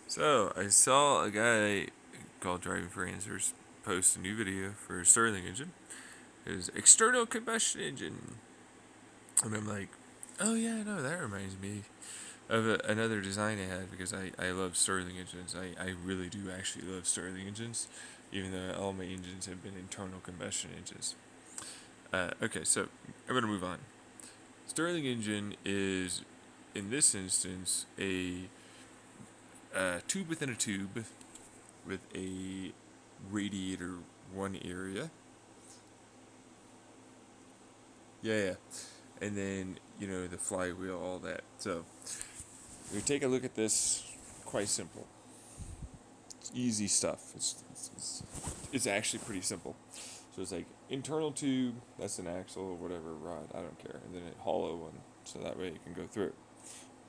So, I saw a guy called Driving for Answers post a new video for a Stirling engine. His external combustion engine. And I'm like, oh yeah, no, that reminds me of another design I had because I love Stirling engines. I really do actually love Stirling engines, even though all my engines have been internal combustion engines. Okay, so I'm going to move on. Stirling engine is, in this instance, a tube within a tube with a radiator one area. Yeah. And then, the flywheel, all that. So, we take a look at this. Quite simple. It's easy stuff. It's actually pretty simple. So it's like internal tube, that's an axle or whatever rod, I don't care. And then a hollow one, so that way it can go through.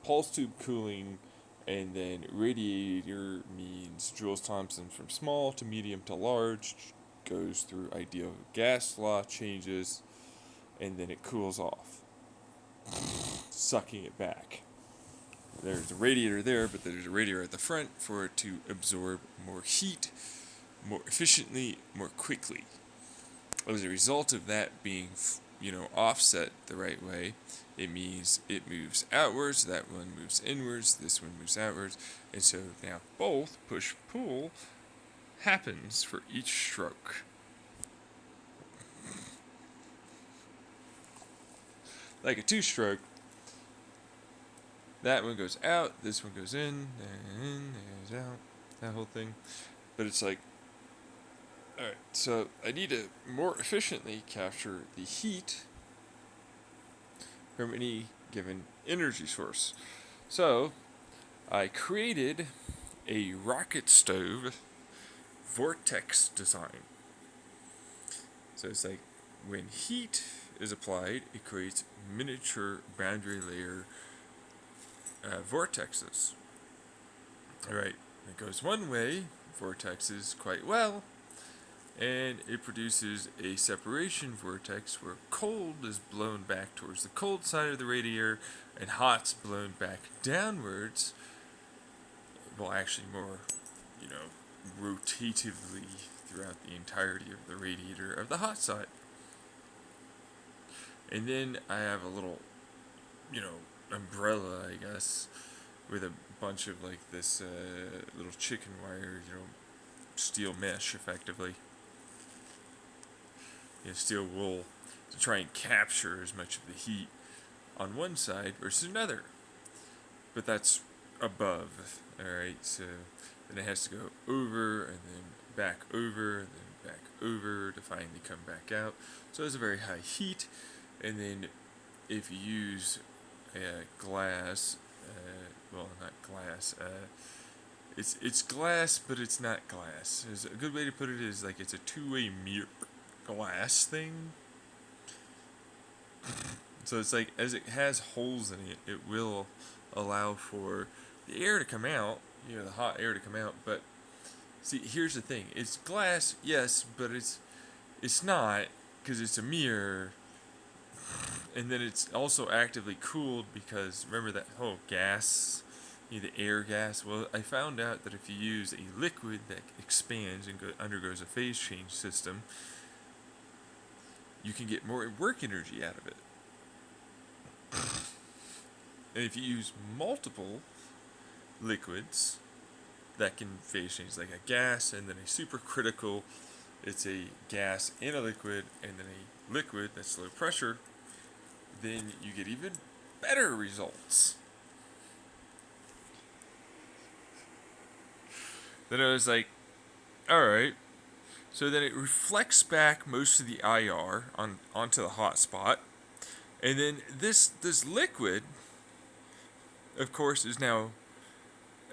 Pulse tube cooling, and then radiator means Jules Thomson from small to medium to large, goes through ideal gas law changes, and then it cools off, sucking it back. There's a radiator there, but there's a radiator at the front for it to absorb more heat more efficiently, more quickly. As a result of that being, offset the right way, it means it moves outwards, that one moves inwards, this one moves outwards, and so now both push-pull happens for each stroke. Like a two-stroke, that one goes out, this one goes in, goes out, that whole thing. But it's like, alright, so I need to more efficiently capture the heat from any given energy source. So, I created a rocket stove vortex design. So it's like when heat is applied, it creates miniature boundary layer vortexes. Alright, it goes one way, vortexes quite well, and it produces a separation vortex where cold is blown back towards the cold side of the radiator and hot's blown back downwards. Well, actually, more, rotatively throughout the entirety of the radiator of the hot side. And then I have a little, umbrella, I guess, with a bunch of like this little chicken wire, steel mesh effectively. Steel wool to try and capture as much of the heat on one side versus another. But that's above, alright? So then it has to go over and then back over and then back over to finally come back out. So it's a very high heat. And then if you use glass, well, not glass, it's glass, but it's not glass. A good way to put it is like it's a two-way mirror glass thing. So it's like as it has holes in it, it will allow for the air to come out, the hot air to come out. But see, here's the thing: it's glass, yes, but it's not because it's a mirror, and then it's also actively cooled because remember that whole gas, the air gas. Well, I found out that if you use a liquid that expands and undergoes a phase change system, you can get more work energy out of it. And if you use multiple liquids that can phase change, like a gas and then a supercritical, it's a gas and a liquid, and then a liquid that's low pressure, then you get even better results. Then I was like, alright. So then it reflects back most of the IR onto the hot spot. And then this liquid, of course, is now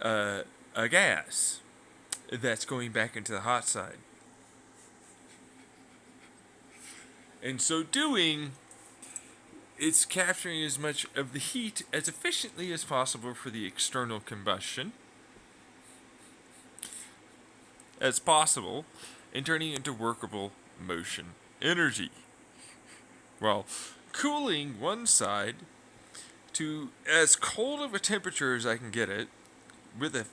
a gas that's going back into the hot side. And so doing, it's capturing as much of the heat as efficiently as possible for the external combustion as possible and turning it into workable motion energy. Well, cooling one side to as cold of a temperature as I can get it with a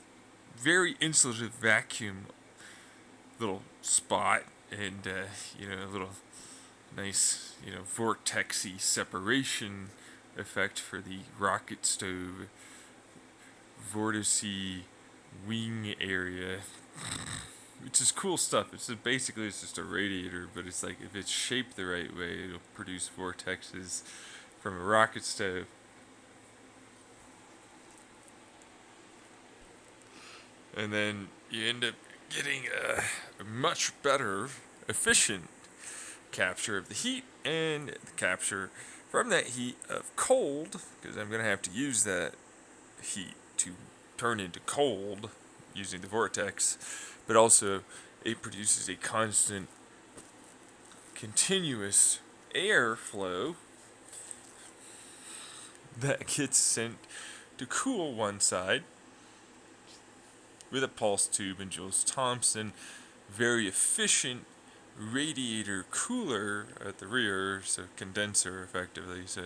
very insulative vacuum little spot, and a little nice vortexy separation effect for the rocket stove vorticey wing area, which is cool stuff. It's just a radiator, but it's like if it's shaped the right way, it'll produce vortexes from a rocket stove. And then you end up getting a much better, efficient capture of the heat and the capture from that heat of cold, because I'm going to have to use that heat to turn into cold using the vortex, but also it produces a constant, continuous airflow that gets sent to cool one side with a pulse tube and Jules Thomson, very efficient radiator cooler at the rear, so condenser effectively. So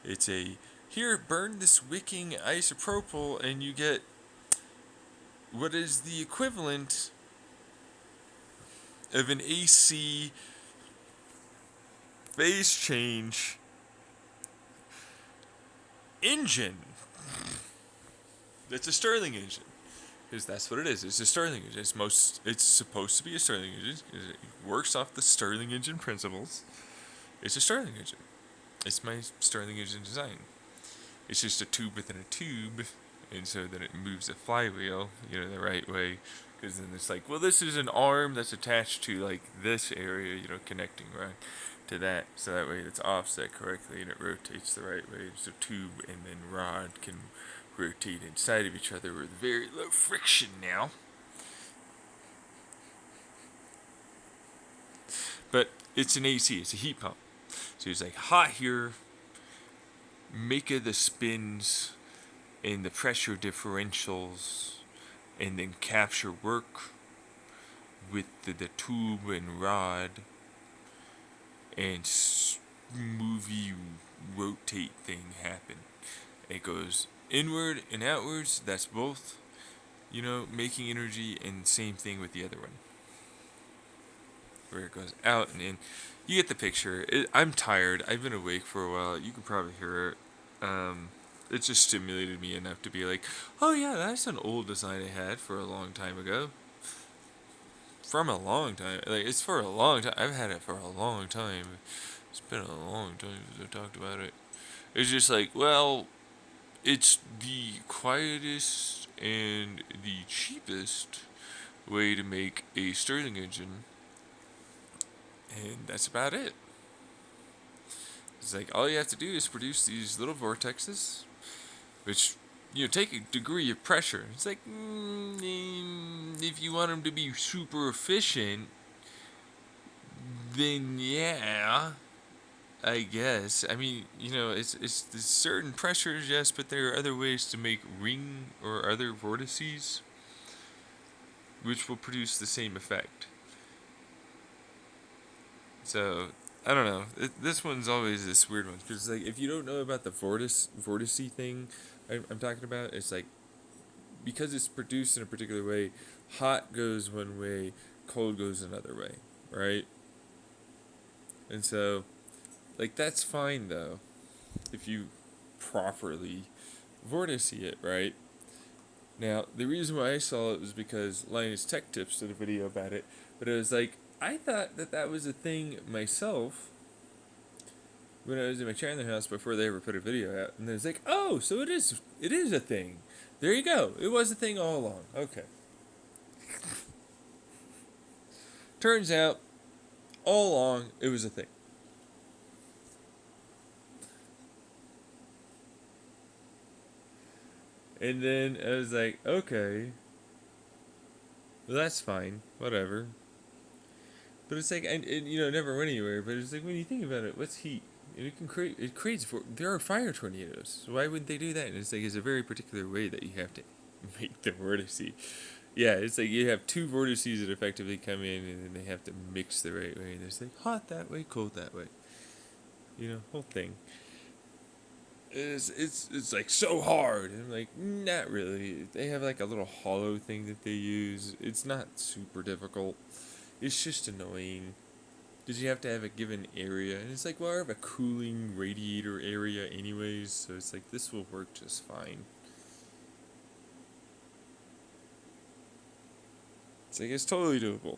it's a here, burn this wicking isopropyl and you get what is the equivalent of an AC phase change engine. It's a Stirling engine. Because that's what it is. It's a Stirling engine. It's supposed to be a Stirling engine. It works off the Stirling engine principles. It's a Stirling engine. It's my Stirling engine design. It's just a tube within a tube, and so then it moves the flywheel, the right way. Because then it's like, well, this is an arm that's attached to like this area, connecting right to that, so that way it's offset correctly and it rotates the right way. So tube and then rod can rotate inside of each other with very low friction now. But it's an AC, it's a heat pump. So it's like hot here, make of the spins and the pressure differentials, and then capture work with the tube and rod and movie rotate thing happen. It goes inward and outwards, that's both, making energy, and same thing with the other one. Where it goes out and in. You get the picture. I'm tired. I've been awake for a while. You can probably hear it. It just stimulated me enough to be like, oh yeah, that's an old design I had for a long time ago. From a long time. Like, it's for a long time. I've had it for a long time. It's been a long time since I talked about it. It's just like, well, it's the quietest and the cheapest way to make a Stirling engine, and that's about it. It's like all you have to do is produce these little vortexes, which take a degree of pressure. It's like if you want them to be super efficient, then yeah, I guess. I mean, it's certain pressures, yes, but there are other ways to make ring or other vortices, which will produce the same effect. So, I don't know. This one's always this weird one, because like if you don't know about the vortice thing I'm talking about, it's like because it's produced in a particular way, hot goes one way, cold goes another way, right? And so, like, that's fine though, if you properly vortice it, right? Now, the reason why I saw it was because Linus Tech Tips did a video about it, but it was like, I thought that was a thing myself when I was in my Chandler house before they ever put a video out, and it was like, oh, so it is a thing. There you go. It was a thing all along. Okay. Turns out, all along, it was a thing. And then I was like, okay, well, that's fine, whatever. But it's like, and it never went anywhere. But it's like, when you think about it, what's heat? And it creates. There are fire tornadoes. So why wouldn't they do that? And it's like, it's a very particular way that you have to make the vortice. Yeah, it's like you have two vortices that effectively come in, and then they have to mix the right way. And it's like hot that way, cold that way. Whole thing. it's like so hard. And I'm like, not really. They have like a little hollow thing that they use. It's not super difficult. It's just annoying because you have to have a given area, and it's like, well, I have a cooling radiator area anyways, so it's like this will work just fine. It's like it's totally doable.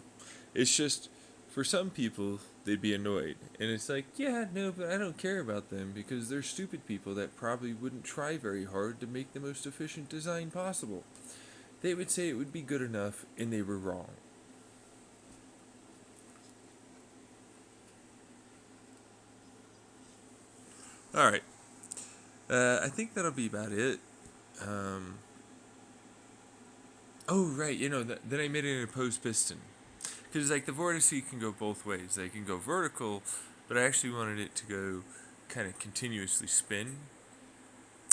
It's just for some people they'd be annoyed, and it's like, yeah, no, but I don't care about them because they're stupid people that probably wouldn't try very hard to make the most efficient design possible. They would say it would be good enough, and they were wrong. All right, I think that'll be about it. Um, oh right, then I made it an opposed piston. Because like the vortex can go both ways. They can go vertical, but I actually wanted it to go kind of continuously spin,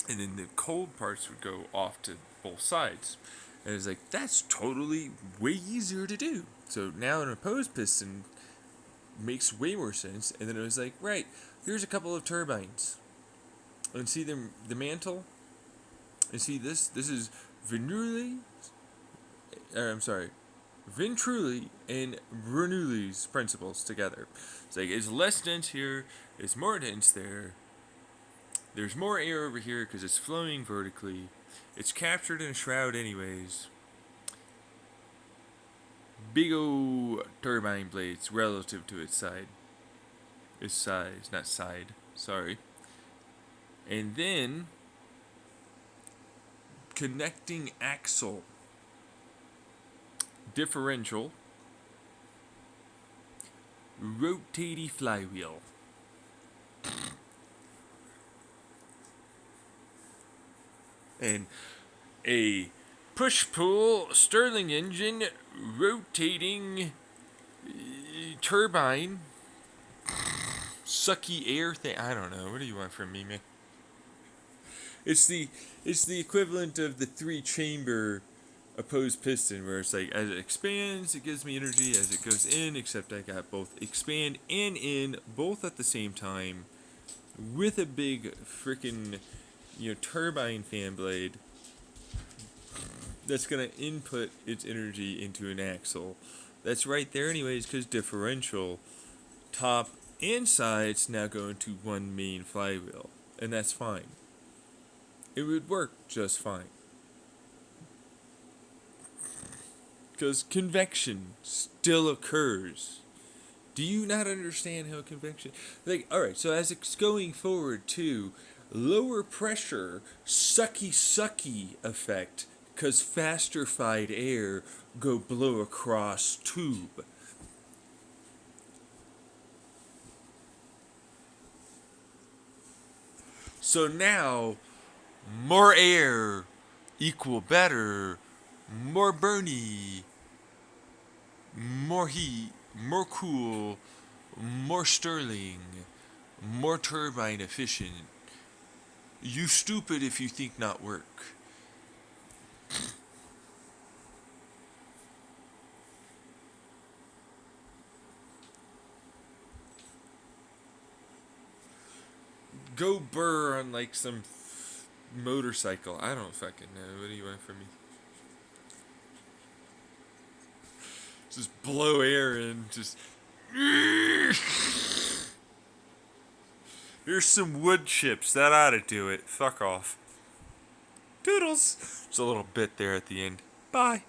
and then the cold parts would go off to both sides. And it's like that's totally way easier to do. So now an opposed piston makes way more sense. And then it was like, right, here's a couple of turbines, and see the mantle, and see this. This is Bernoulli. I'm sorry, Venturi and Bernoulli's principles together. It's like it's less dense here, it's more dense there. There's more air over here because it's flowing vertically. It's captured in a shroud anyways. Big ol' turbine blades relative to its side. Its size, not side. Sorry. And then connecting axle, differential, rotating flywheel. And a push-pull Stirling engine rotating turbine sucky air thing. I don't know. What do you want from me, man? It's the equivalent of the 3-chamber opposed piston, where it's like as it expands, it gives me energy. As it goes in, except I got both expand and in both at the same time, with a big freaking turbine fan blade that's gonna input its energy into an axle. That's right there, anyways, because differential, top and sides now go into one main flywheel, and that's fine. It would work just fine. Because convection still occurs. Do you not understand how convection... Like, alright, so as it's going forward to lower pressure, sucky effect, because faster-fied air go blow across tube. So now, more air equal better, more burny, more heat, more cool, more Stirling, more turbine efficient. You stupid if you think not work. Go burr on like some motorcycle. I don't fucking know. What do you want from me? Just blow air in. Just. Here's some wood chips. That ought to do it. Fuck off. Doodles. There's a little bit there at the end. Bye.